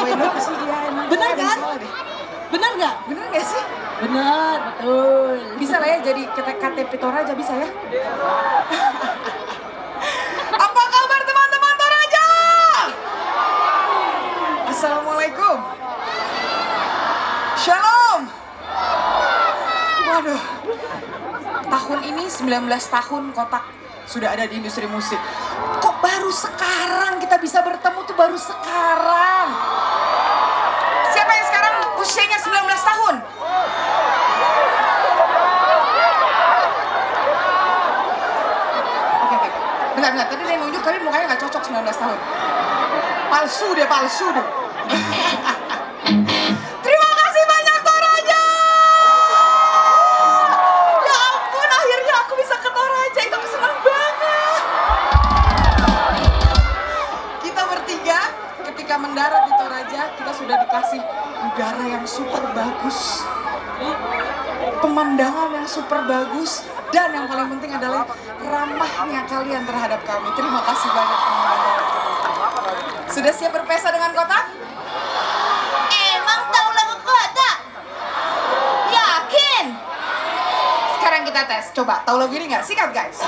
Kenapa sih dia emang? Bener kan? Bener nggak? Bener nggak sih? Bener, betul. Bisa lah ya jadi KTP Toraja, bisa ya? Apa kabar teman-teman Toraja? Assalamualaikum. Shalom. Waduh. Tahun ini 19 tahun Kotak sudah ada di industri musik. Kok baru sekarang kita bisa bertemu tuh, baru sekarang. Siapa yang sekarang usianya 19 tahun? Oke. Bentar. Tadi dia nunjuk tapi mukanya nggak cocok 19 tahun. Palsu deh. Terima kasih banyak Toraja. Ya ampun, akhirnya aku bisa ke Toraja. Itu aku senang banget. Kita bertiga ketika mendarat di Toraja, kita sudah dikasih udara yang super bagus, pemandangan yang super bagus, dan yang paling penting adalah ramahnya kalian terhadap kami. Terima kasih banyak teman-teman. Sudah siap berpesta dengan Kotak? Emang tahu lagu Kotak? Yakin? Sekarang kita tes. Coba tahu lagu ini nggak? Sikat guys.